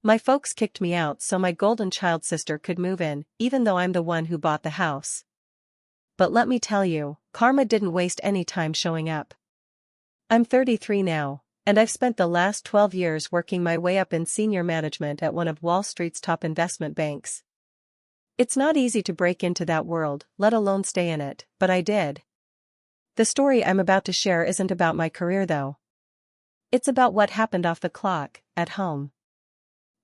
My folks kicked me out so my golden child sister could move in, even though I'm the one who bought the house. But let me tell you, karma didn't waste any time showing up. I'm 33 now, and I've spent the last 12 years working my way up in senior management at one of Wall Street's top investment banks. It's not easy to break into that world, let alone stay in it, but I did. The story I'm about to share isn't about my career though. It's about what happened off the clock, at home.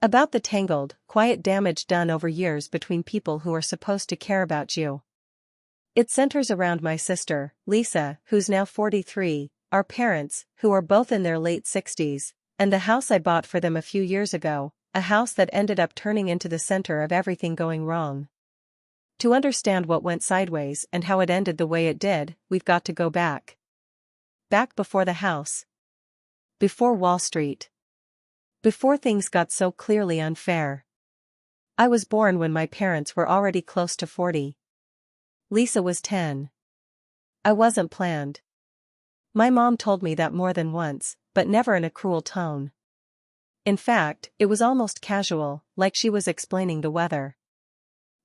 About the tangled, quiet damage done over years between people who are supposed to care about you. It centers around my sister, Lisa, who's now 43, our parents, who are both in their late 60s, and the house I bought for them a few years ago, a house that ended up turning into the center of everything going wrong. To understand what went sideways and how it ended the way it did, we've got to go back. Back before the house. Before Wall Street. Before things got so clearly unfair. I was born when my parents were already close to 40. Lisa was 10. I wasn't planned. My mom told me that more than once, but never in a cruel tone. In fact, it was almost casual, like she was explaining the weather.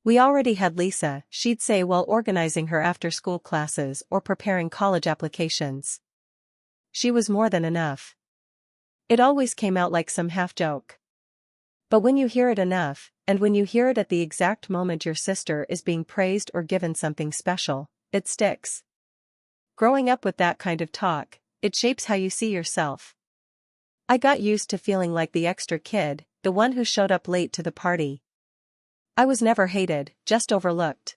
We already had Lisa, she'd say while organizing her after-school classes or preparing college applications. She was more than enough. It always came out like some half-joke. But when you hear it enough, and when you hear it at the exact moment your sister is being praised or given something special, it sticks. Growing up with that kind of talk, it shapes how you see yourself. I got used to feeling like the extra kid, the one who showed up late to the party. I was never hated, just overlooked.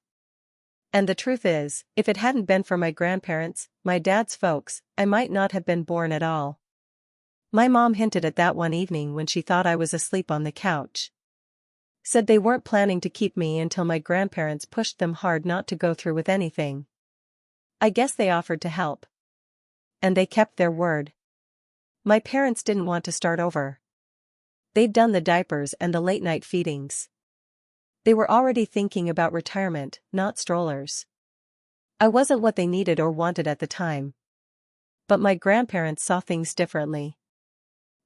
And the truth is, if it hadn't been for my grandparents, my dad's folks, I might not have been born at all. My mom hinted at that one evening when she thought I was asleep on the couch. Said they weren't planning to keep me until my grandparents pushed them hard not to go through with anything. I guess they offered to help. And they kept their word. My parents didn't want to start over. They'd done the diapers and the late-night feedings. They were already thinking about retirement, not strollers. I wasn't what they needed or wanted at the time. But my grandparents saw things differently.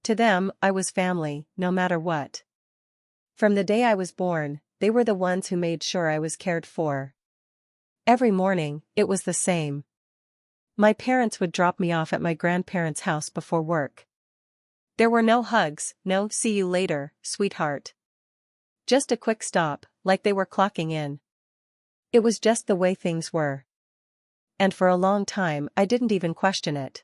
To them, I was family, no matter what. From the day I was born, they were the ones who made sure I was cared for. Every morning, it was the same. My parents would drop me off at my grandparents' house before work. There were no hugs, no "see you later, sweetheart." Just a quick stop, like they were clocking in. It was just the way things were. And for a long time I didn't even question it.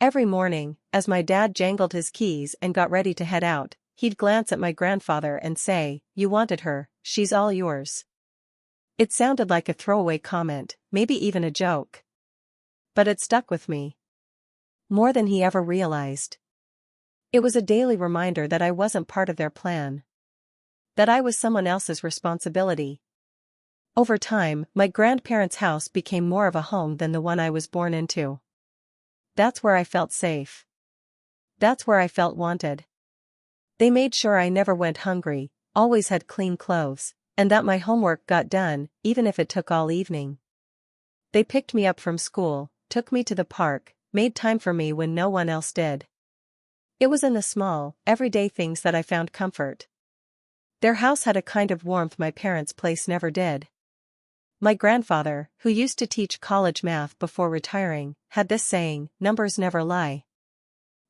Every morning, as my dad jangled his keys and got ready to head out, he'd glance at my grandfather and say, "You wanted her, she's all yours." It sounded like a throwaway comment, maybe even a joke. But it stuck with me. More than he ever realized. It was a daily reminder that I wasn't part of their plan. That I was someone else's responsibility. Over time, my grandparents' house became more of a home than the one I was born into. That's where I felt safe. That's where I felt wanted. They made sure I never went hungry, always had clean clothes, and that my homework got done, even if it took all evening. They picked me up from school, took me to the park, made time for me when no one else did. It was in the small, everyday things that I found comfort. Their house had a kind of warmth my parents' place never did. My grandfather, who used to teach college math before retiring, had this saying, "Numbers never lie."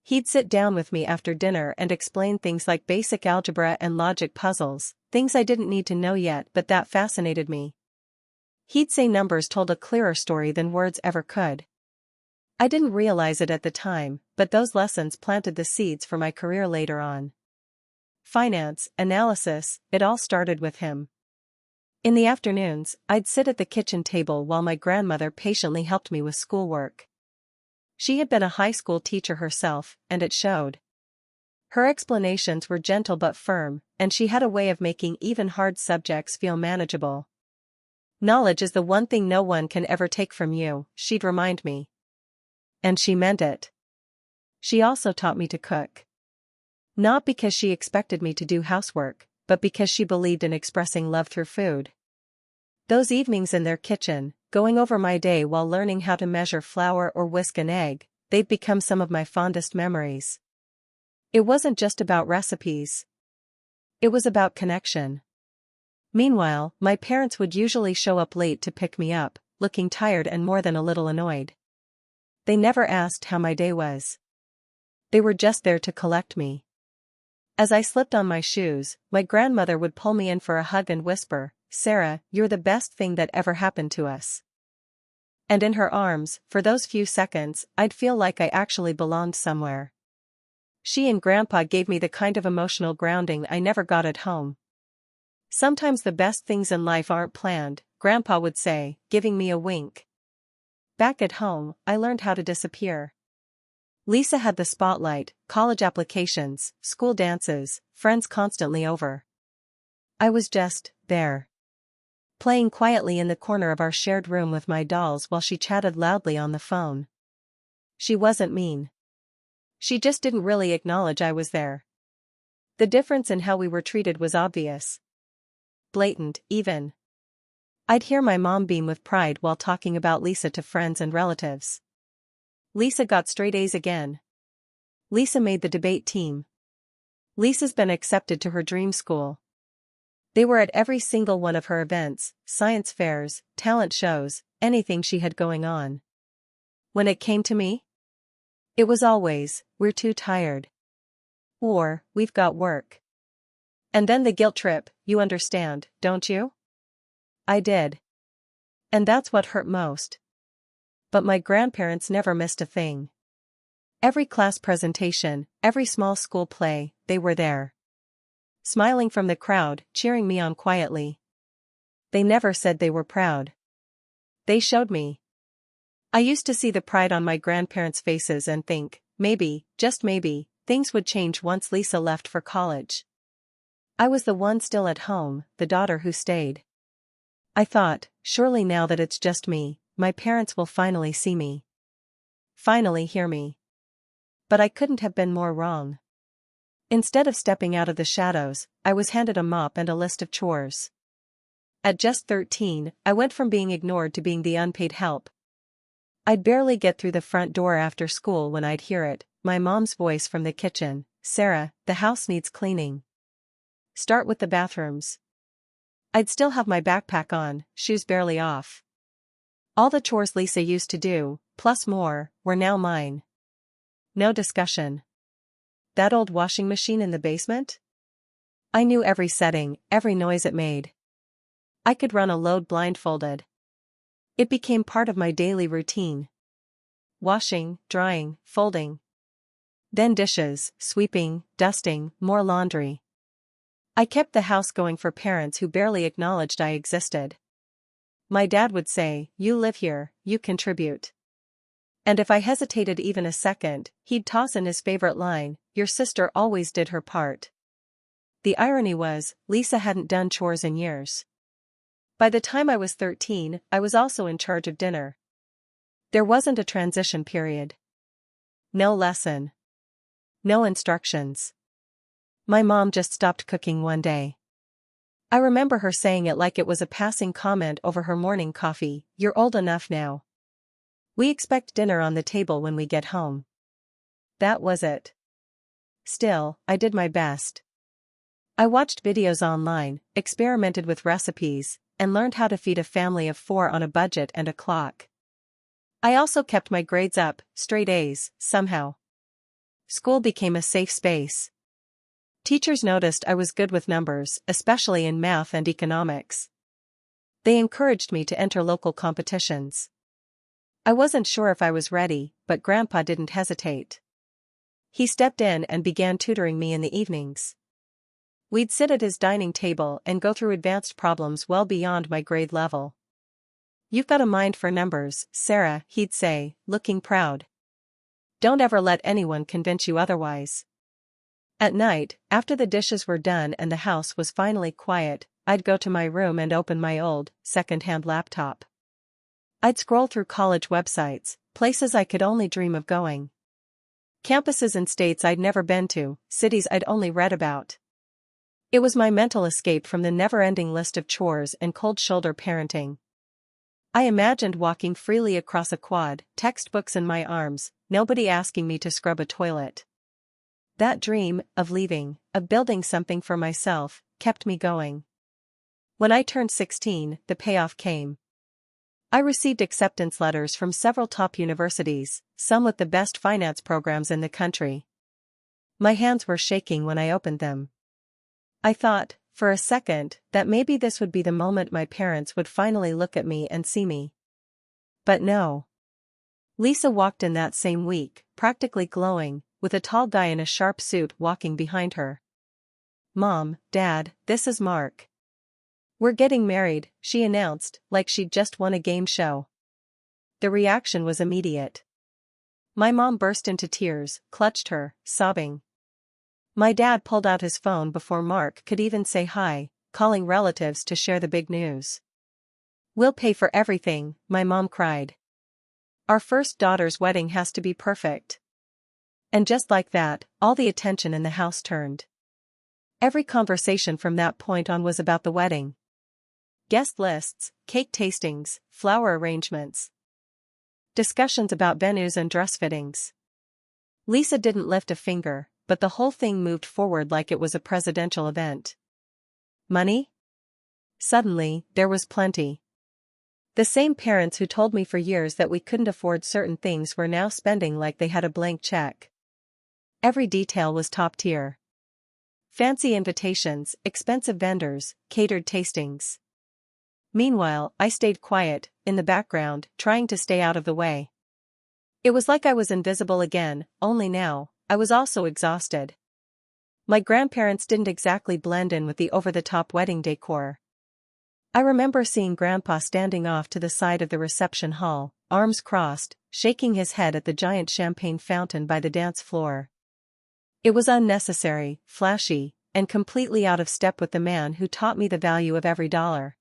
He'd sit down with me after dinner and explain things like basic algebra and logic puzzles, things I didn't need to know yet but that fascinated me. He'd say numbers told a clearer story than words ever could. I didn't realize it at the time, but those lessons planted the seeds for my career later on. Finance, analysis, it all started with him. In the afternoons, I'd sit at the kitchen table while my grandmother patiently helped me with schoolwork. She had been a high school teacher herself, and it showed. Her explanations were gentle but firm, and she had a way of making even hard subjects feel manageable. "Knowledge is the one thing no one can ever take from you," she'd remind me. And she meant it. She also taught me to cook. Not because she expected me to do housework, but because she believed in expressing love through food. Those evenings in their kitchen, going over my day while learning how to measure flour or whisk an egg, they've become some of my fondest memories. It wasn't just about recipes. It was about connection. Meanwhile, my parents would usually show up late to pick me up, looking tired and more than a little annoyed. They never asked how my day was. They were just there to collect me. As I slipped on my shoes, my grandmother would pull me in for a hug and whisper, "Sarah, you're the best thing that ever happened to us." And in her arms, for those few seconds, I'd feel like I actually belonged somewhere. She and Grandpa gave me the kind of emotional grounding I never got at home. "Sometimes the best things in life aren't planned," Grandpa would say, giving me a wink. Back at home, I learned how to disappear. Lisa had the spotlight, college applications, school dances, friends constantly over. I was just there, playing quietly in the corner of our shared room with my dolls while she chatted loudly on the phone. She wasn't mean. She just didn't really acknowledge I was there. The difference in how we were treated was obvious. Blatant, even. I'd hear my mom beam with pride while talking about Lisa to friends and relatives. Lisa got straight A's again. Lisa made the debate team. Lisa's been accepted to her dream school. They were at every single one of her events, science fairs, talent shows, anything she had going on. When it came to me, it was always, "We're too tired." Or, "We've got work." And then the guilt trip, you understand, don't you? I did. And that's what hurt most. But my grandparents never missed a thing. Every class presentation, every small school play, they were there. Smiling from the crowd, cheering me on quietly. They never said they were proud. They showed me. I used to see the pride on my grandparents' faces and think, maybe, just maybe, things would change once Lisa left for college. I was the one still at home, the daughter who stayed. I thought, surely now that it's just me, my parents will finally see me. Finally hear me. But I couldn't have been more wrong. Instead of stepping out of the shadows, I was handed a mop and a list of chores. At just 13, I went from being ignored to being the unpaid help. I'd barely get through the front door after school when I'd hear it, my mom's voice from the kitchen, "Sarah, the house needs cleaning. Start with the bathrooms." I'd still have my backpack on, shoes barely off. All the chores Lisa used to do, plus more, were now mine. No discussion. That old washing machine in the basement? I knew every setting, every noise it made. I could run a load blindfolded. It became part of my daily routine. Washing, drying, folding. Then dishes, sweeping, dusting, more laundry. I kept the house going for parents who barely acknowledged I existed. My dad would say, "You live here, you contribute." And if I hesitated even a second, he'd toss in his favorite line, "Your sister always did her part." The irony was, Lisa hadn't done chores in years. By the time I was 13, I was also in charge of dinner. There wasn't a transition period. No lesson. No instructions. My mom just stopped cooking one day. I remember her saying it like it was a passing comment over her morning coffee, "You're old enough now. We expect dinner on the table when we get home." That was it. Still, I did my best. I watched videos online, experimented with recipes, and learned how to feed a family of 4 on a budget and a clock. I also kept my grades up, straight A's, somehow. School became a safe space. Teachers noticed I was good with numbers, especially in math and economics. They encouraged me to enter local competitions. I wasn't sure if I was ready, but Grandpa didn't hesitate. He stepped in and began tutoring me in the evenings. We'd sit at his dining table and go through advanced problems well beyond my grade level. "You've got a mind for numbers, Sarah," he'd say, looking proud. "Don't ever let anyone convince you otherwise." At night, after the dishes were done and the house was finally quiet, I'd go to my room and open my old, second-hand laptop. I'd scroll through college websites, places I could only dream of going. Campuses in states I'd never been to, cities I'd only read about. It was my mental escape from the never-ending list of chores and cold-shoulder parenting. I imagined walking freely across a quad, textbooks in my arms, nobody asking me to scrub a toilet. That dream, of leaving, of building something for myself, kept me going. When I turned 16, the payoff came. I received acceptance letters from several top universities, some with the best finance programs in the country. My hands were shaking when I opened them. I thought, for a second, that maybe this would be the moment my parents would finally look at me and see me. But no. Lisa walked in that same week, practically glowing, with a tall guy in a sharp suit walking behind her. "Mom, Dad, this is Mark. We're getting married," she announced, like she'd just won a game show. The reaction was immediate. My mom burst into tears, clutched her, sobbing. My dad pulled out his phone before Mark could even say hi, calling relatives to share the big news. "We'll pay for everything," my mom cried. "Our first daughter's wedding has to be perfect." And just like that, all the attention in the house turned. Every conversation from that point on was about the wedding. Guest lists, cake tastings, flower arrangements. Discussions about venues and dress fittings. Lisa didn't lift a finger, but the whole thing moved forward like it was a presidential event. Money? Suddenly, there was plenty. The same parents who told me for years that we couldn't afford certain things were now spending like they had a blank check. Every detail was top tier. Fancy invitations, expensive vendors, catered tastings. Meanwhile, I stayed quiet, in the background, trying to stay out of the way. It was like I was invisible again, only now, I was also exhausted. My grandparents didn't exactly blend in with the over-the-top wedding decor. I remember seeing Grandpa standing off to the side of the reception hall, arms crossed, shaking his head at the giant champagne fountain by the dance floor. It was unnecessary, flashy, and completely out of step with the man who taught me the value of every dollar.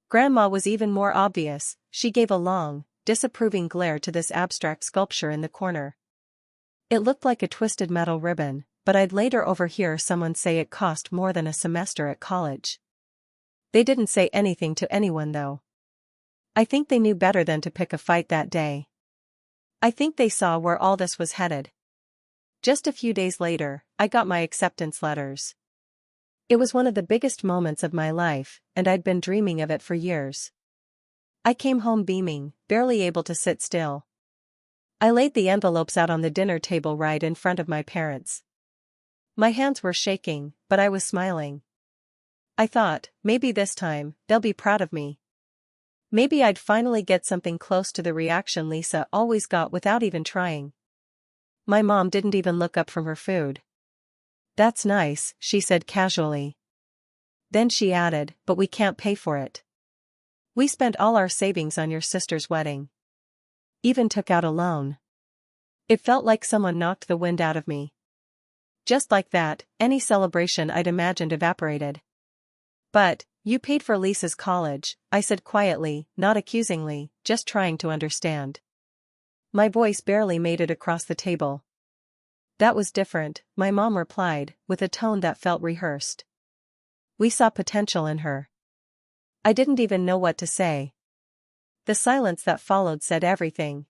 Grandma was even more obvious. She gave a long, disapproving glare to this abstract sculpture in the corner. It looked like a twisted metal ribbon, but I'd later overhear someone say it cost more than a semester at college. They didn't say anything to anyone though. I think they knew better than to pick a fight that day. I think they saw where all this was headed. Just a few days later, I got my acceptance letters. It was one of the biggest moments of my life, and I'd been dreaming of it for years. I came home beaming, barely able to sit still. I laid the envelopes out on the dinner table right in front of my parents. My hands were shaking, but I was smiling. I thought, maybe this time, they'll be proud of me. Maybe I'd finally get something close to the reaction Lisa always got without even trying. My mom didn't even look up from her food. "That's nice," she said casually. Then she added, "But we can't pay for it. We spent all our savings on your sister's wedding. Even took out a loan." It felt like someone knocked the wind out of me. Just like that, any celebration I'd imagined evaporated. "But, you paid for Lisa's college," I said quietly, not accusingly, just trying to understand. My voice barely made it across the table. "That was different," my mom replied, with a tone that felt rehearsed. "We saw potential in her." I didn't even know what to say. The silence that followed said everything.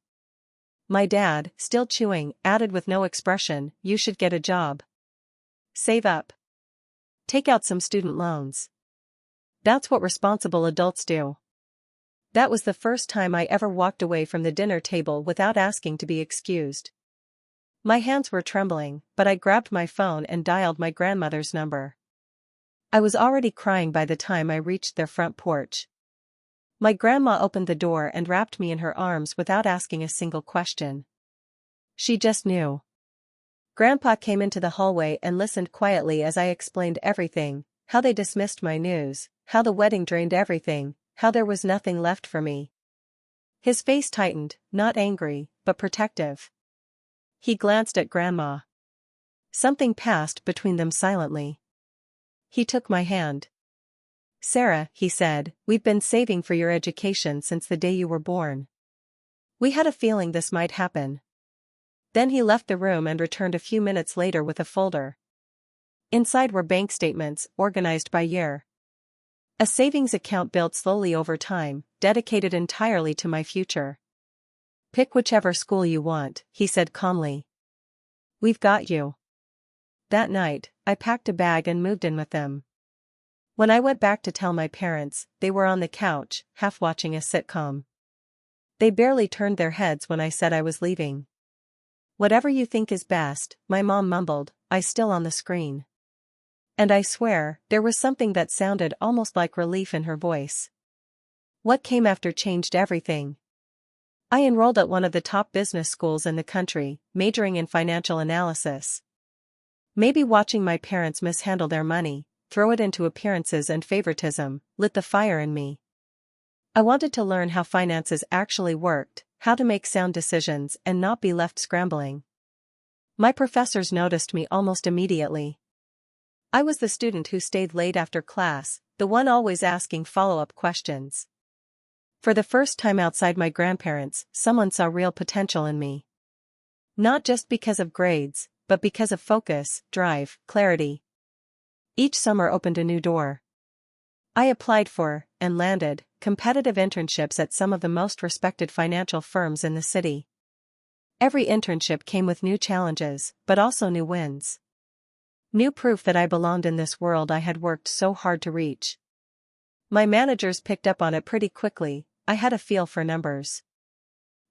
My dad, still chewing, added with no expression, "You should get a job. Save up. Take out some student loans. That's what responsible adults do." That was the first time I ever walked away from the dinner table without asking to be excused. My hands were trembling, but I grabbed my phone and dialed my grandmother's number. I was already crying by the time I reached their front porch. My grandma opened the door and wrapped me in her arms without asking a single question. She just knew. Grandpa came into the hallway and listened quietly as I explained everything, how they dismissed my news, how the wedding drained everything, how there was nothing left for me. His face tightened, not angry, but protective. He glanced at Grandma. Something passed between them silently. He took my hand. "Sarah," he said, "we've been saving for your education since the day you were born. We had a feeling this might happen." Then he left the room and returned a few minutes later with a folder. Inside were bank statements, organized by year. A savings account built slowly over time, dedicated entirely to my future. "Pick whichever school you want," he said calmly. "We've got you." That night, I packed a bag and moved in with them. When I went back to tell my parents, they were on the couch, half watching a sitcom. They barely turned their heads when I said I was leaving. "Whatever you think is best," my mom mumbled, "I still on the screen." And I swear, there was something that sounded almost like relief in her voice. What came after changed everything. I enrolled at one of the top business schools in the country, majoring in financial analysis. Maybe watching my parents mishandle their money, throw it into appearances and favoritism, lit the fire in me. I wanted to learn how finances actually worked, how to make sound decisions and not be left scrambling. My professors noticed me almost immediately. I was the student who stayed late after class, the one always asking follow-up questions. For the first time outside my grandparents, someone saw real potential in me. Not just because of grades, but because of focus, drive, clarity. Each summer opened a new door. I applied for, and landed, competitive internships at some of the most respected financial firms in the city. Every internship came with new challenges, but also new wins. New proof that I belonged in this world I had worked so hard to reach. My managers picked up on it pretty quickly. I had a feel for numbers.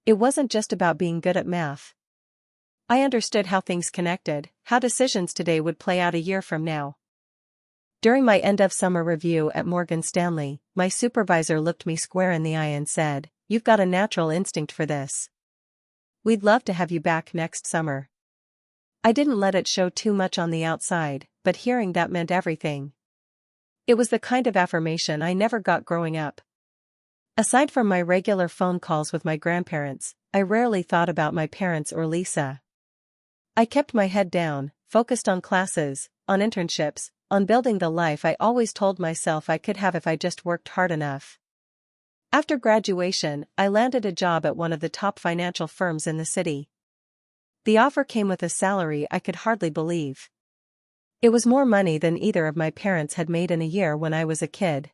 It wasn't just about being good at math. I understood how things connected, how decisions today would play out a year from now. During my end-of-summer review at Morgan Stanley, my supervisor looked me square in the eye and said, "You've got a natural instinct for this. We'd love to have you back next summer." I didn't let it show too much on the outside, but hearing that meant everything. It was the kind of affirmation I never got growing up. Aside from my regular phone calls with my grandparents, I rarely thought about my parents or Lisa. I kept my head down, focused on classes, on internships, on building the life I always told myself I could have if I just worked hard enough. After graduation, I landed a job at one of the top financial firms in the city. The offer came with a salary I could hardly believe. It was more money than either of my parents had made in a year when I was a kid.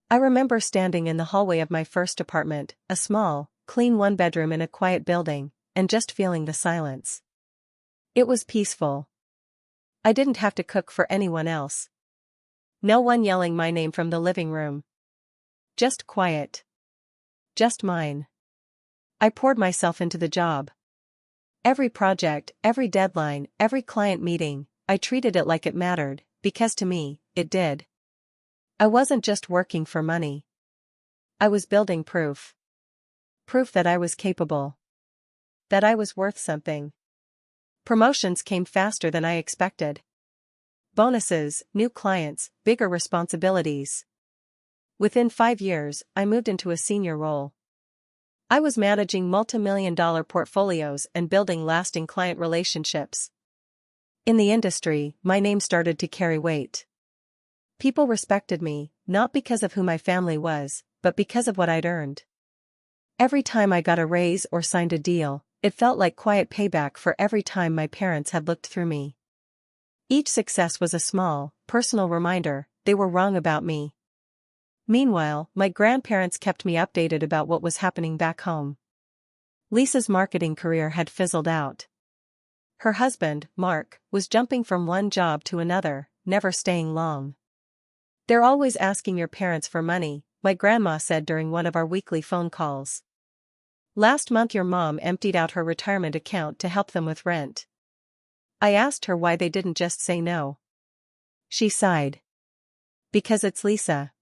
I remember standing in the hallway of my first apartment, a small, clean one-bedroom in a quiet building, and just feeling the silence. It was peaceful. I didn't have to cook for anyone else. No one yelling my name from the living room. Just quiet. Just mine. I poured myself into the job. Every project, every deadline, every client meeting, I treated it like it mattered, because to me, it did. I wasn't just working for money. I was building proof. Proof that I was capable. That I was worth something. Promotions came faster than I expected. Bonuses, new clients, bigger responsibilities. Within 5 years, I moved into a senior role. I was managing multi-million-dollar portfolios and building lasting client relationships. In the industry, my name started to carry weight. People respected me, not because of who my family was, but because of what I'd earned. Every time I got a raise or signed a deal, it felt like quiet payback for every time my parents had looked through me. Each success was a small, personal reminder they were wrong about me. Meanwhile, my grandparents kept me updated about what was happening back home. Lisa's marketing career had fizzled out. Her husband, Mark, was jumping from one job to another, never staying long. "They're always asking your parents for money," my grandma said during one of our weekly phone calls. "Last month your mom emptied out her retirement account to help them with rent." I asked her why they didn't just say no. She sighed. "Because it's Lisa.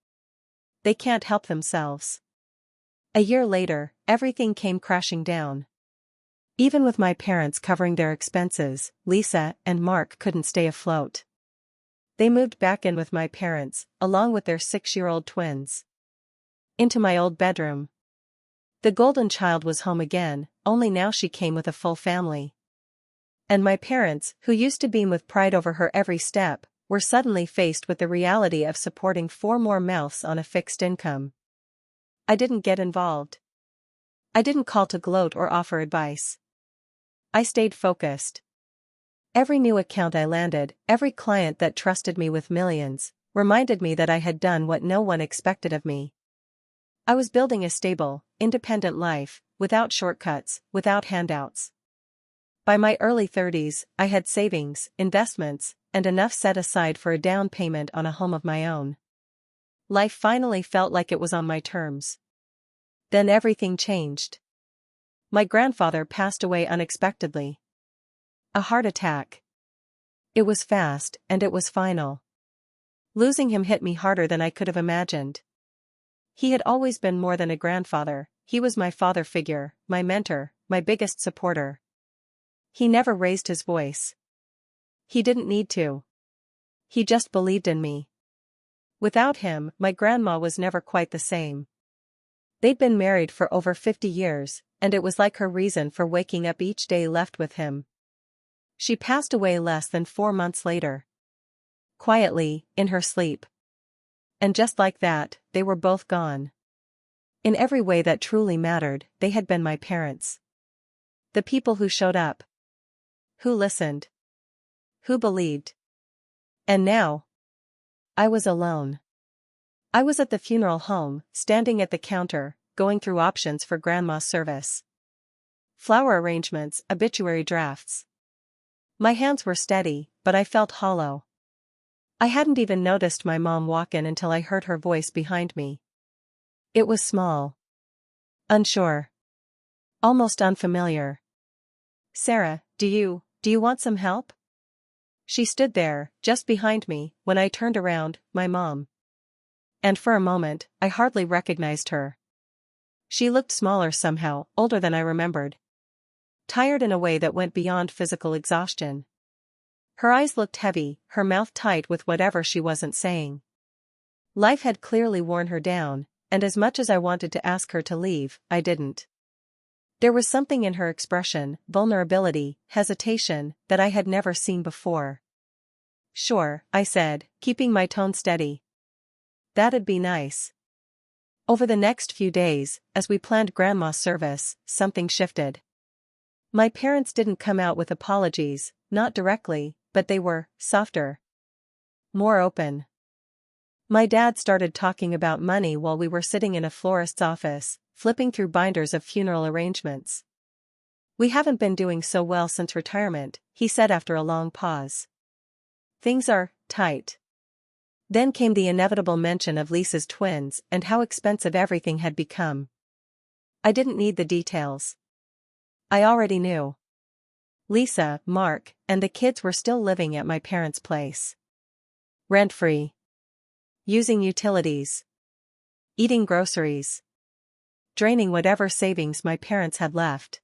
They can't help themselves." A year later, everything came crashing down. Even with my parents covering their expenses, Lisa and Mark couldn't stay afloat. They moved back in with my parents, along with their 6-year-old twins. Into my old bedroom. The golden child was home again, only now she came with a full family. And my parents, who used to beam with pride over her every step, were suddenly faced with the reality of supporting 4 more mouths on a fixed income. I didn't get involved. I didn't call to gloat or offer advice. I stayed focused. Every new account I landed, every client that trusted me with millions, reminded me that I had done what no one expected of me. I was building a stable, independent life, without shortcuts, without handouts. By my early 30s, I had savings, investments, and enough set aside for a down payment on a home of my own. Life finally felt like it was on my terms. Then everything changed. My grandfather passed away unexpectedly. A heart attack. It was fast, and it was final. Losing him hit me harder than I could have imagined. He had always been more than a grandfather. He was my father figure, my mentor, my biggest supporter. He never raised his voice. He didn't need to. He just believed in me. Without him, my grandma was never quite the same. They'd been married for over 50 years, and it was like her reason for waking up each day left with him. She passed away less than 4 months later. Quietly, in her sleep. And just like that, they were both gone. In every way that truly mattered, they had been my parents. The people who showed up. Who listened. Who believed. And now, I was alone. I was at the funeral home, standing at the counter, going through options for grandma's service. Flower arrangements, obituary drafts. My hands were steady, but I felt hollow. I hadn't even noticed my mom walk in until I heard her voice behind me. It was small. Unsure. Almost unfamiliar. "Sarah, do you want some help?" She stood there, just behind me, when I turned around, my mom. And for a moment, I hardly recognized her. She looked smaller somehow, older than I remembered. Tired in a way that went beyond physical exhaustion. Her eyes looked heavy, her mouth tight with whatever she wasn't saying. Life had clearly worn her down, and as much as I wanted to ask her to leave, I didn't. There was something in her expression, vulnerability, hesitation, that I had never seen before. "Sure," I said, keeping my tone steady. "That'd be nice." Over the next few days, as we planned grandma's service, something shifted. My parents didn't come out with apologies, not directly, but they were softer. More open. My dad started talking about money while we were sitting in a florist's office, flipping through binders of funeral arrangements. "We haven't been doing so well since retirement," he said after a long pause. "Things are tight." Then came the inevitable mention of Lisa's twins and how expensive everything had become. I didn't need the details. I already knew. Lisa, Mark, and the kids were still living at my parents' place. Rent-free. Using utilities. Eating groceries. Draining whatever savings my parents had left.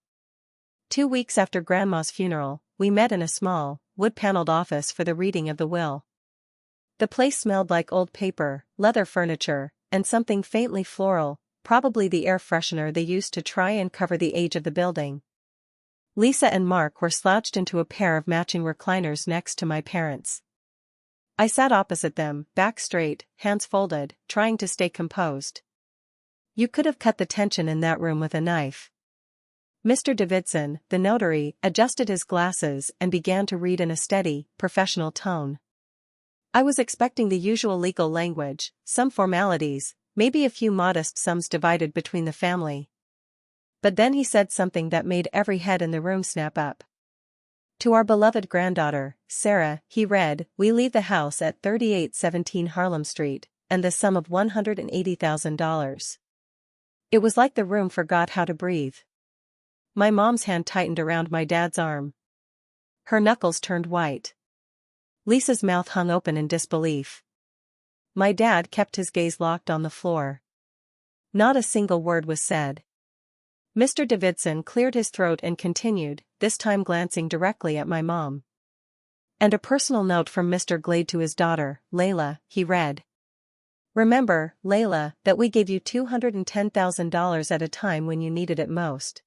2 weeks after Grandma's funeral, we met in a small, wood-paneled office for the reading of the will. The place smelled like old paper, leather furniture, and something faintly floral, probably the air freshener they used to try and cover the age of the building. Lisa and Mark were slouched into a pair of matching recliners next to my parents. I sat opposite them, back straight, hands folded, trying to stay composed. You could have cut the tension in that room with a knife. Mr. Davidson, the notary, adjusted his glasses and began to read in a steady, professional tone. I was expecting the usual legal language, some formalities, maybe a few modest sums divided between the family. But then he said something that made every head in the room snap up. "To our beloved granddaughter, Sarah," he read, "we leave the house at 3817 Harlem Street, and the sum of $180,000. It was like the room forgot how to breathe. My mom's hand tightened around my dad's arm. Her knuckles turned white. Lisa's mouth hung open in disbelief. My dad kept his gaze locked on the floor. Not a single word was said. Mr. Davidson cleared his throat and continued, this time glancing directly at my mom. "And a personal note from Mr. Glade to his daughter, Layla," he read. "Remember, Layla, that we gave you $210,000 at a time when you needed it most.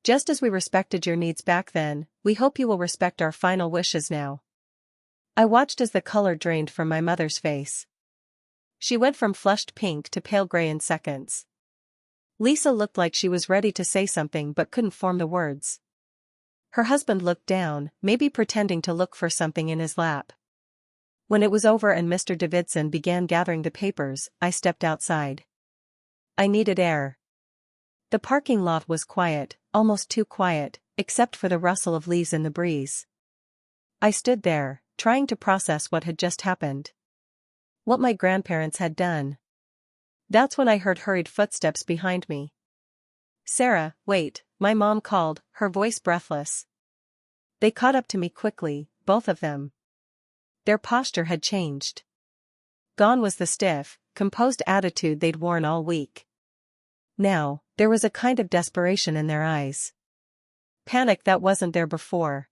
Just as we respected your needs back then, we hope you will respect our final wishes now." I watched as the color drained from my mother's face. She went from flushed pink to pale gray in seconds. Lisa looked like she was ready to say something but couldn't form the words. Her husband looked down, maybe pretending to look for something in his lap. When it was over and Mr. Davidson began gathering the papers, I stepped outside. I needed air. The parking lot was quiet, almost too quiet, except for the rustle of leaves in the breeze. I stood there, trying to process what had just happened. What my grandparents had done. That's when I heard hurried footsteps behind me. "Sarah, wait," my mom called, her voice breathless. They caught up to me quickly, both of them. Their posture had changed. Gone was the stiff, composed attitude they'd worn all week. Now, there was a kind of desperation in their eyes. Panic that wasn't there before.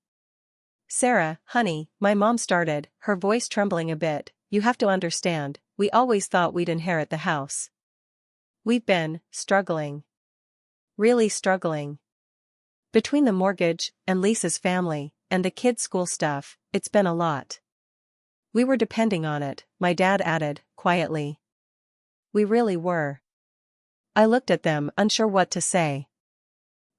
"Sarah, honey," my mom started, her voice trembling a bit, "you have to understand, we always thought we'd inherit the house. We've been struggling. Really struggling. Between the mortgage, and Lisa's family, and the kids' school stuff, it's been a lot. We were depending on it," my dad added, quietly. "We really were." I looked at them, unsure what to say.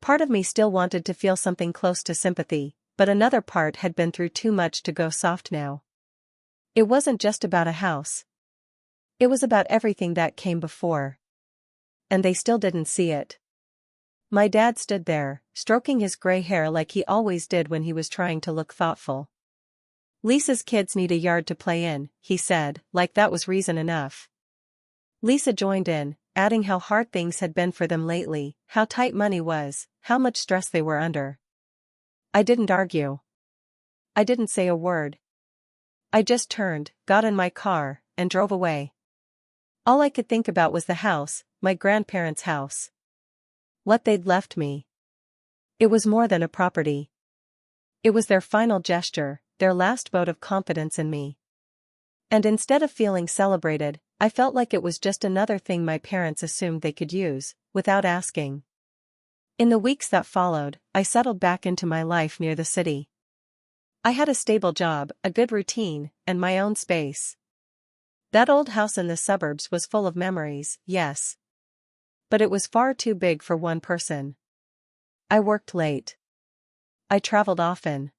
Part of me still wanted to feel something close to sympathy, but another part had been through too much to go soft now. It wasn't just about a house. It was about everything that came before. And they still didn't see it. My dad stood there, stroking his gray hair like he always did when he was trying to look thoughtful. "Lisa's kids need a yard to play in," he said, like that was reason enough. Lisa joined in, adding how hard things had been for them lately, how tight money was, how much stress they were under. I didn't argue. I didn't say a word. I just turned, got in my car, and drove away. All I could think about was the house, my grandparents' house. What they'd left me. It was more than a property. It was their final gesture, their last vote of confidence in me. And instead of feeling celebrated, I felt like it was just another thing my parents assumed they could use, without asking. In the weeks that followed, I settled back into my life near the city. I had a stable job, a good routine, and my own space. That old house in the suburbs was full of memories, yes. But it was far too big for one person. I worked late. I traveled often.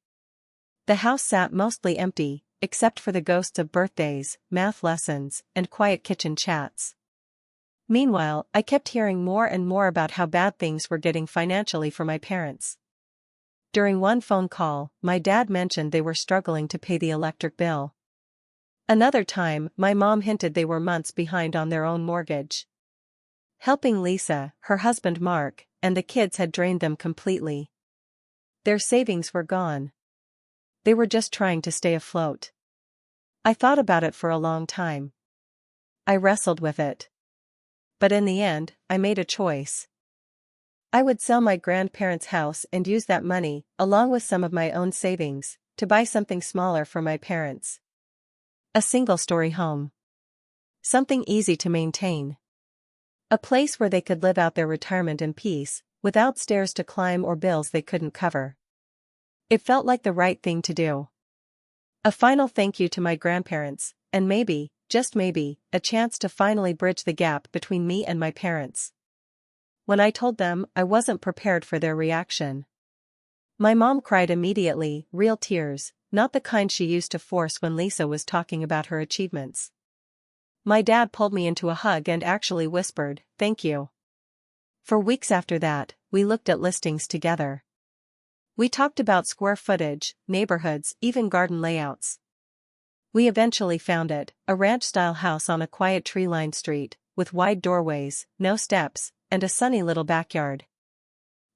The house sat mostly empty, except for the ghosts of birthdays, math lessons, and quiet kitchen chats. Meanwhile, I kept hearing more and more about how bad things were getting financially for my parents. During one phone call, my dad mentioned they were struggling to pay the electric bill. Another time, my mom hinted they were months behind on their own mortgage. Helping Lisa, her husband Mark, and the kids had drained them completely. Their savings were gone. They were just trying to stay afloat. I thought about it for a long time. I wrestled with it. But in the end, I made a choice. I would sell my grandparents' house and use that money, along with some of my own savings, to buy something smaller for my parents. A single-story home. Something easy to maintain. A place where they could live out their retirement in peace, without stairs to climb or bills they couldn't cover. It felt like the right thing to do. A final thank you to my grandparents, and maybe, just maybe, a chance to finally bridge the gap between me and my parents. When I told them, I wasn't prepared for their reaction. My mom cried immediately, real tears, not the kind she used to force when Lisa was talking about her achievements. My dad pulled me into a hug and actually whispered, "Thank you." For weeks after that, we looked at listings together. We talked about square footage, neighborhoods, even garden layouts. We eventually found it, a ranch-style house on a quiet tree-lined street, with wide doorways, no steps, and a sunny little backyard.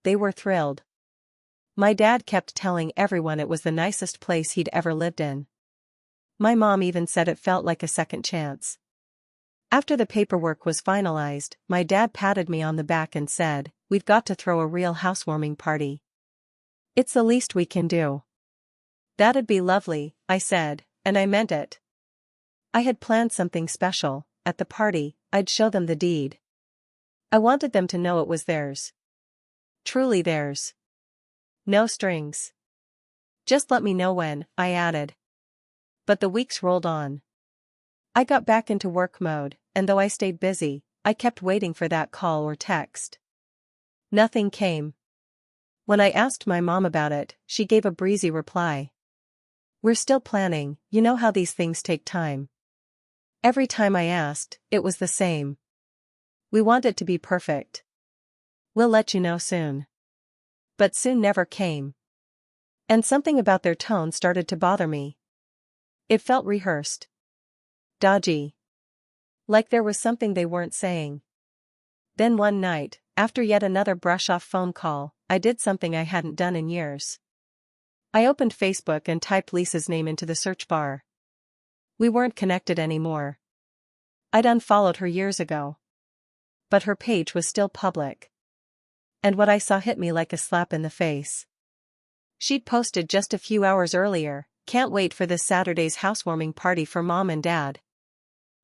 They were thrilled. My dad kept telling everyone it was the nicest place he'd ever lived in. My mom even said it felt like a second chance. After the paperwork was finalized, my dad patted me on the back and said, "We've got to throw a real housewarming party. It's the least we can do." "That'd be lovely," I said, and I meant it. I had planned something special. At the party, I'd show them the deed. I wanted them to know it was theirs. Truly theirs. No strings. "Just let me know when," I added. But the weeks rolled on. I got back into work mode, and though I stayed busy, I kept waiting for that call or text. Nothing came. When I asked my mom about it, she gave a breezy reply. "We're still planning, you know how these things take time." Every time I asked, it was the same. "We want it to be perfect. We'll let you know soon." but soon never came. And something about their tone started to bother me. It felt rehearsed. Dodgy. Like there was something they weren't saying. Then one night, after yet another brush-off phone call, I did something I hadn't done in years. I opened Facebook and typed Lisa's name into the search bar. We weren't connected anymore. I'd unfollowed her years ago. But her page was still public. And what I saw hit me like a slap in the face. She'd posted just a few hours earlier, "Can't wait for this Saturday's housewarming party for Mom and Dad.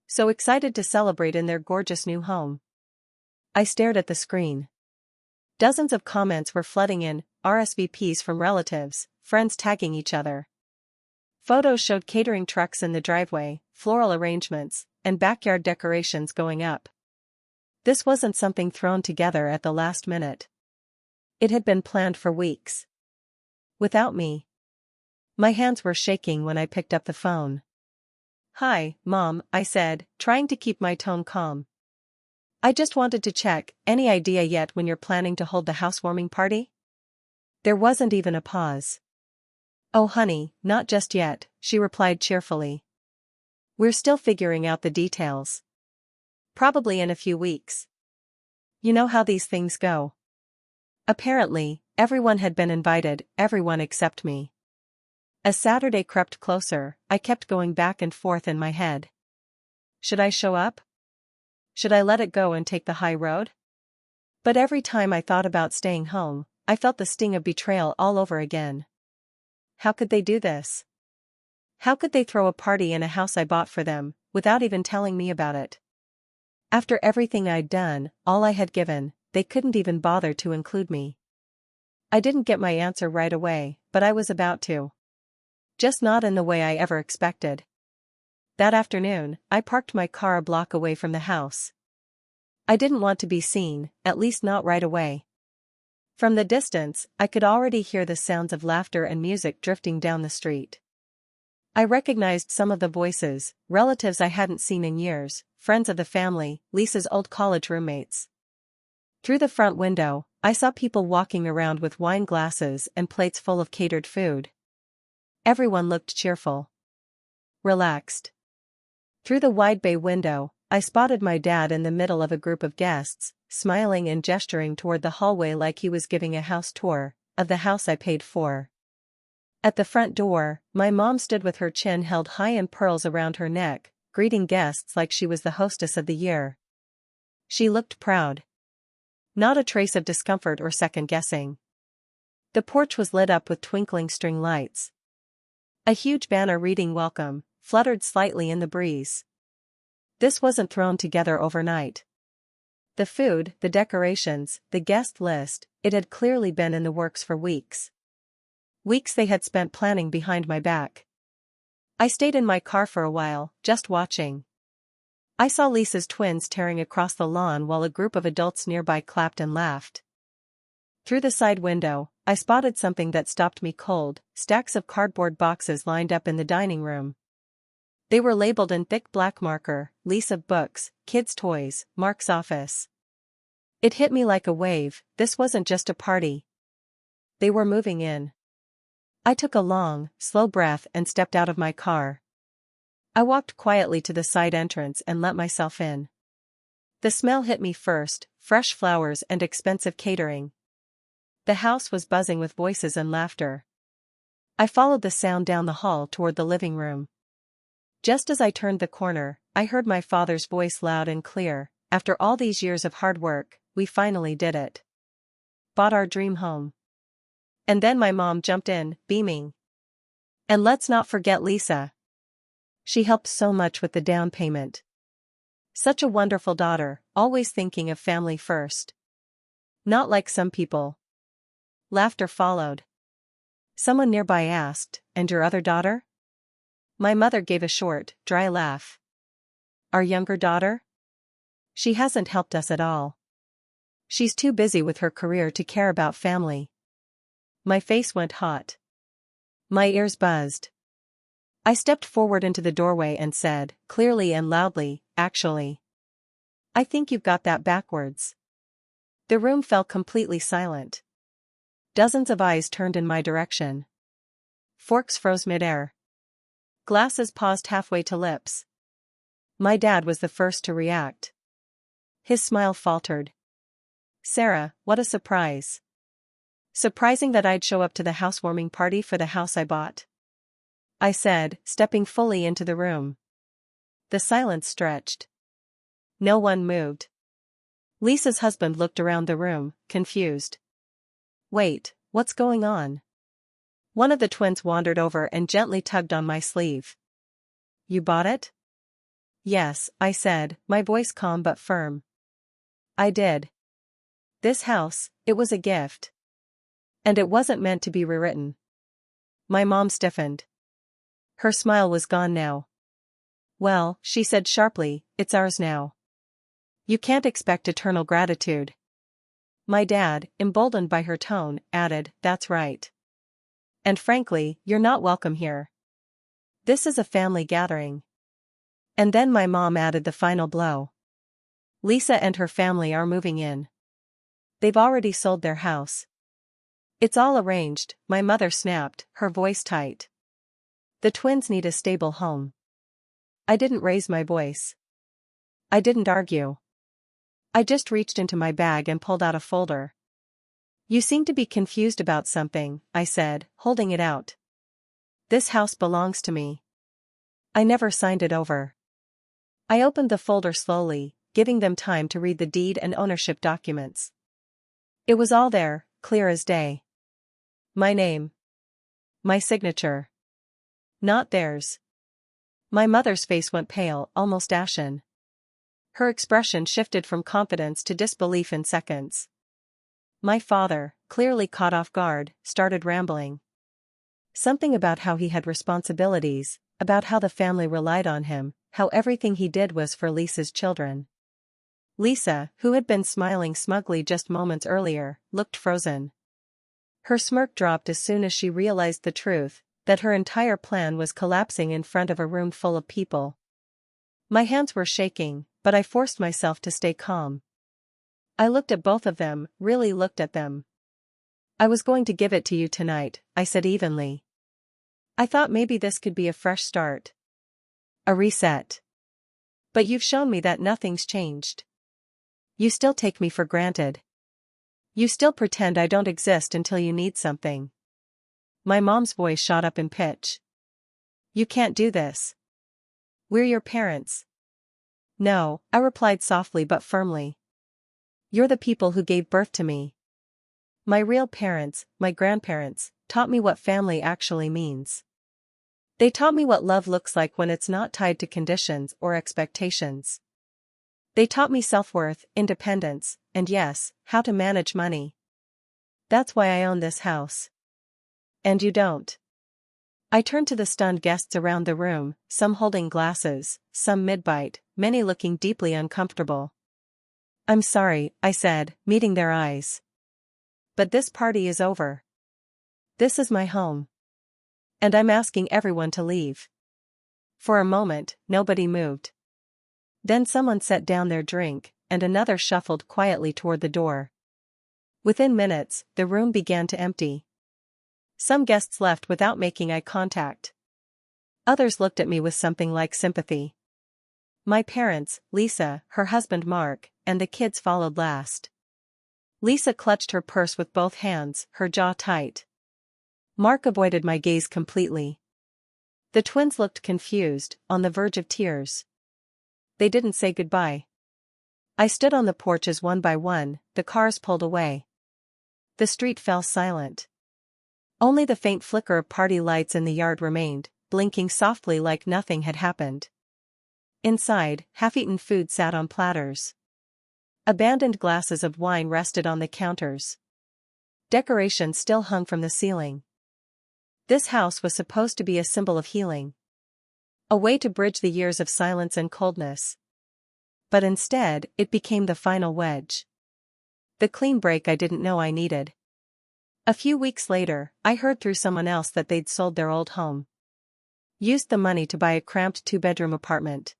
So excited to celebrate in their gorgeous new home." I stared at the screen. Dozens of comments were flooding in, RSVPs from relatives, friends tagging each other. Photos showed catering trucks in the driveway, floral arrangements, and backyard decorations going up. This wasn't something thrown together at the last minute. It had been planned for weeks. Without me. My hands were shaking when I picked up the phone. "Hi, Mom," I said, trying to keep my tone calm. "I just wanted to check, any idea yet when you're planning to hold the housewarming party?" There wasn't even a pause. "Oh honey, not just yet," she replied cheerfully. "We're still figuring out the details. Probably in a few weeks. You know how these things go." Apparently, everyone had been invited, everyone except me. As Saturday crept closer, I kept going back and forth in my head. Should I show up? Should I let it go and take the high road? But every time I thought about staying home, I felt the sting of betrayal all over again. How could they do this? How could they throw a party in a house I bought for them, without even telling me about it? After everything I'd done, all I had given, they couldn't even bother to include me. I didn't get my answer right away, but I was about to. Just not in the way I ever expected. That afternoon, I parked my car a block away from the house. I didn't want to be seen, at least not right away. From the distance, I could already hear the sounds of laughter and music drifting down the street. I recognized some of the voices, relatives I hadn't seen in years, friends of the family, Lisa's old college roommates. Through the front window, I saw people walking around with wine glasses and plates full of catered food. Everyone looked cheerful. Relaxed. Through the wide bay window, I spotted my dad in the middle of a group of guests, smiling and gesturing toward the hallway like he was giving a house tour, of the house I paid for. At the front door, my mom stood with her chin held high and pearls around her neck, greeting guests like she was the hostess of the year. She looked proud. Not a trace of discomfort or second-guessing. The porch was lit up with twinkling string lights. A huge banner reading "Welcome" fluttered slightly in the breeze. This wasn't thrown together overnight. The food, the decorations, the guest list, it had clearly been in the works for weeks. Weeks they had spent planning behind my back. I stayed in my car for a while, just watching. I saw Lisa's twins tearing across the lawn while a group of adults nearby clapped and laughed. Through the side window, I spotted something that stopped me cold, stacks of cardboard boxes lined up in the dining room. They were labeled in thick black marker, Lisa books, kids' toys, Mark's office. It hit me like a wave, this wasn't just a party. They were moving in. I took a long, slow breath and stepped out of my car. I walked quietly to the side entrance and let myself in. The smell hit me first, fresh flowers and expensive catering. The house was buzzing with voices and laughter. I followed the sound down the hall toward the living room. Just as I turned the corner, I heard my father's voice loud and clear. "After all these years of hard work, we finally did it. Bought our dream home." And then my mom jumped in, beaming. "And let's not forget Lisa. She helped so much with the down payment. Such a wonderful daughter, always thinking of family first. Not like some people." Laughter followed. Someone nearby asked, "And your other daughter?" My mother gave a short, dry laugh. "Our younger daughter? She hasn't helped us at all. She's too busy with her career to care about family." My face went hot. My ears buzzed. I stepped forward into the doorway and said, clearly and loudly, "Actually, I think you've got that backwards." The room fell completely silent. Dozens of eyes turned in my direction. Forks froze midair. Glasses paused halfway to lips. My dad was the first to react. His smile faltered. "Sarah, what a surprise. Surprising that I'd show up to the housewarming party for the house I bought," I said, stepping fully into the room. The silence stretched. No one moved. Lisa's husband looked around the room, confused. "Wait, what's going on?" One of the twins wandered over and gently tugged on my sleeve. "You bought it?" "Yes," I said, my voice calm but firm. "I did. This house, it was a gift. And it wasn't meant to be rewritten." My mom stiffened. Her smile was gone now. "Well," she said sharply, "it's ours now. You can't expect eternal gratitude." My dad, emboldened by her tone, added, "That's right. And frankly, you're not welcome here. This is a family gathering." And then my mom added the final blow. "Lisa and her family are moving in. They've already sold their house." "It's all arranged," my mother snapped, her voice tight. "The twins need a stable home." I didn't raise my voice. I didn't argue. I just reached into my bag and pulled out a folder. "You seem to be confused about something," I said, holding it out. "This house belongs to me. I never signed it over." I opened the folder slowly, giving them time to read the deed and ownership documents. It was all there, clear as day. My name. My signature. Not theirs. My mother's face went pale, almost ashen. Her expression shifted from confidence to disbelief in seconds. My father, clearly caught off guard, started rambling. Something about how he had responsibilities, about how the family relied on him, how everything he did was for Lisa's children. Lisa, who had been smiling smugly just moments earlier, looked frozen. Her smirk dropped as soon as she realized the truth, that her entire plan was collapsing in front of a room full of people. My hands were shaking, but I forced myself to stay calm. I looked at both of them, really looked at them. "I was going to give it to you tonight," I said evenly. "I thought maybe this could be a fresh start. A reset. But you've shown me that nothing's changed. You still take me for granted. You still pretend I don't exist until you need something." My mom's voice shot up in pitch. "You can't do this. We're your parents." "No," I replied softly but firmly. "You're the people who gave birth to me. My real parents, my grandparents, taught me what family actually means. They taught me what love looks like when it's not tied to conditions or expectations. They taught me self-worth, independence, and yes, how to manage money. That's why I own this house. And you don't." I turned to the stunned guests around the room, some holding glasses, some mid-bite, many looking deeply uncomfortable. "I'm sorry," I said, meeting their eyes. "But this party is over. This is my home. And I'm asking everyone to leave." For a moment, nobody moved. Then someone set down their drink, and another shuffled quietly toward the door. Within minutes, the room began to empty. Some guests left without making eye contact. Others looked at me with something like sympathy. My parents, Lisa, her husband Mark, and the kids followed last. Lisa clutched her purse with both hands, her jaw tight. Mark avoided my gaze completely. The twins looked confused, on the verge of tears. They didn't say goodbye. I stood on the porch as one by one, the cars pulled away. The street fell silent. Only the faint flicker of party lights in the yard remained, blinking softly like nothing had happened. Inside, half-eaten food sat on platters. Abandoned glasses of wine rested on the counters. Decorations still hung from the ceiling. This house was supposed to be a symbol of healing. A way to bridge the years of silence and coldness. But instead, it became the final wedge. The clean break I didn't know I needed. A few weeks later, I heard through someone else that they'd sold their old home. Used the money to buy a cramped 2-bedroom apartment.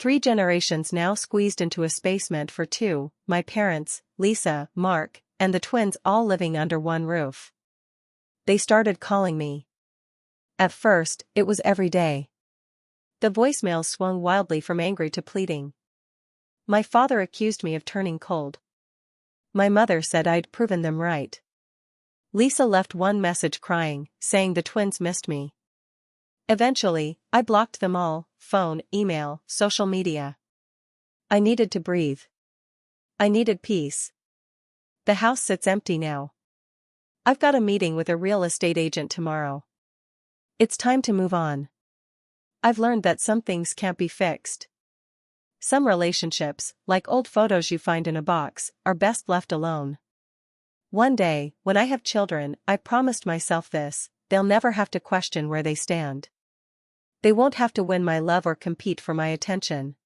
3 generations now squeezed into a space meant for 2, my parents, Lisa, Mark, and the twins all living under one roof. They started calling me. At first, it was every day. The voicemails swung wildly from angry to pleading. My father accused me of turning cold. My mother said I'd proven them right. Lisa left one message crying, saying the twins missed me. Eventually, I blocked them all: phone, email, social media. I needed to breathe. I needed peace. The house sits empty now. I've got a meeting with a real estate agent tomorrow. It's time to move on. I've learned that some things can't be fixed. Some relationships, like old photos you find in a box, are best left alone. One day, when I have children, I promised myself this: they'll never have to question where they stand. They won't have to win my love or compete for my attention.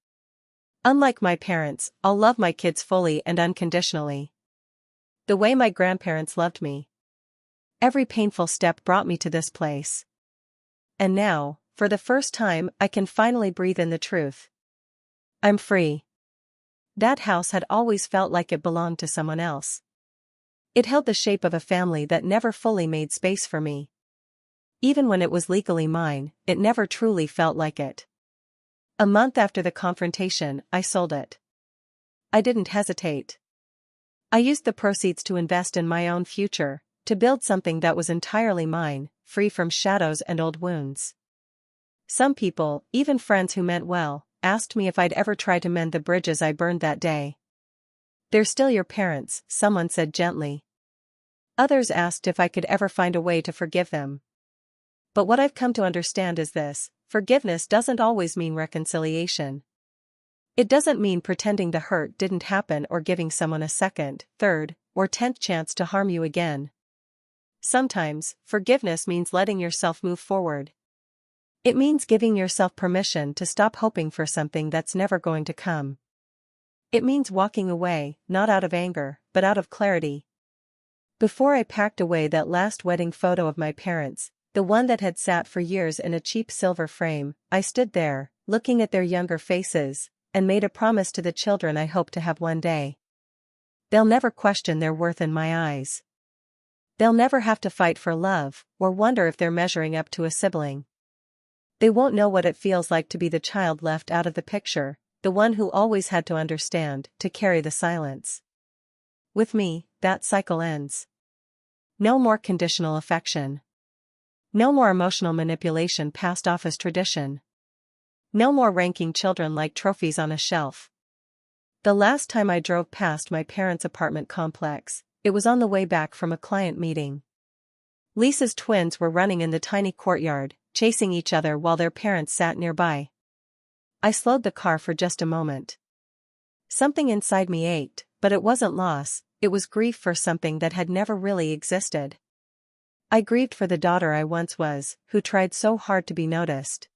Unlike my parents, I'll love my kids fully and unconditionally. The way my grandparents loved me. Every painful step brought me to this place. And now, for the first time, I can finally breathe in the truth. I'm free. That house had always felt like it belonged to someone else. It held the shape of a family that never fully made space for me. Even when it was legally mine, it never truly felt like it. A month after the confrontation, I sold it. I didn't hesitate. I used the proceeds to invest in my own future, to build something that was entirely mine, free from shadows and old wounds. Some people, even friends who meant well, asked me if I'd ever try to mend the bridges I burned that day. They're still your parents, someone said gently. Others asked if I could ever find a way to forgive them. But what I've come to understand is this: forgiveness doesn't always mean reconciliation. It doesn't mean pretending the hurt didn't happen or giving someone a second, third, or 10th chance to harm you again. Sometimes, forgiveness means letting yourself move forward. It means giving yourself permission to stop hoping for something that's never going to come. It means walking away, not out of anger, but out of clarity. Before I packed away that last wedding photo of my parents, the one that had sat for years in a cheap silver frame, I stood there, looking at their younger faces, and made a promise to the children I hope to have one day. They'll never question their worth in my eyes. They'll never have to fight for love, or wonder if they're measuring up to a sibling. They won't know what it feels like to be the child left out of the picture, the one who always had to understand, to carry the silence. With me, that cycle ends. No more conditional affection. No more emotional manipulation passed off as tradition. No more ranking children like trophies on a shelf. The last time I drove past my parents' apartment complex, it was on the way back from a client meeting. Lisa's twins were running in the tiny courtyard, chasing each other while their parents sat nearby. I slowed the car for just a moment. Something inside me ached, but it wasn't loss, it was grief for something that had never really existed. I grieved for the daughter I once was, who tried so hard to be noticed.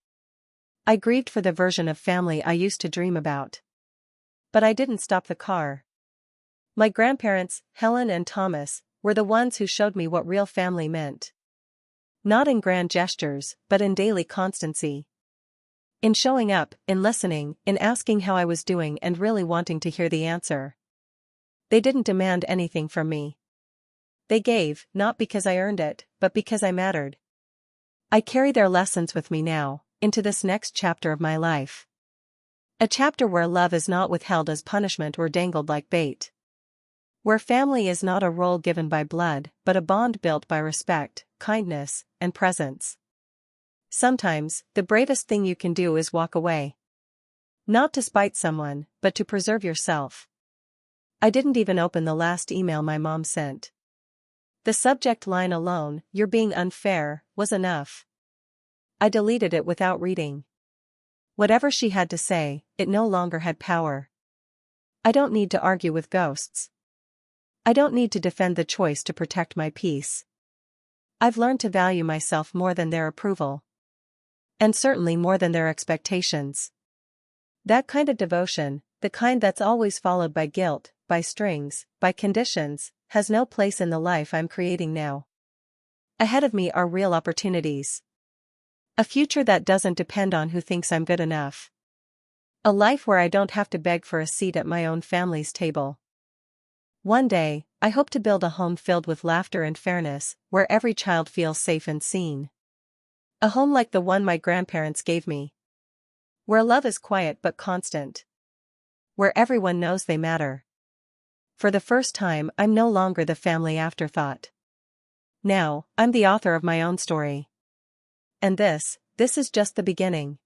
I grieved for the version of family I used to dream about. But I didn't stop the car. My grandparents, Helen and Thomas, were the ones who showed me what real family meant. Not in grand gestures, but in daily constancy. In showing up, in listening, in asking how I was doing and really wanting to hear the answer. They didn't demand anything from me. They gave, not because I earned it, but because I mattered. I carry their lessons with me now, into this next chapter of my life. A chapter where love is not withheld as punishment or dangled like bait. Where family is not a role given by blood, but a bond built by respect, kindness, and presence. Sometimes, the bravest thing you can do is walk away. Not to spite someone, but to preserve yourself. I didn't even open the last email my mom sent. The subject line alone, "You're being unfair," was enough. I deleted it without reading. Whatever she had to say, it no longer had power. I don't need to argue with ghosts. I don't need to defend the choice to protect my peace. I've learned to value myself more than their approval. And certainly more than their expectations. That kind of devotion, the kind that's always followed by guilt, by strings, by conditions, has no place in the life I'm creating now. Ahead of me are real opportunities. A future that doesn't depend on who thinks I'm good enough. A life where I don't have to beg for a seat at my own family's table. One day, I hope to build a home filled with laughter and fairness, where every child feels safe and seen. A home like the one my grandparents gave me. Where love is quiet but constant. Where everyone knows they matter. For the first time, I'm no longer the family afterthought. Now, I'm the author of my own story. And this is just the beginning.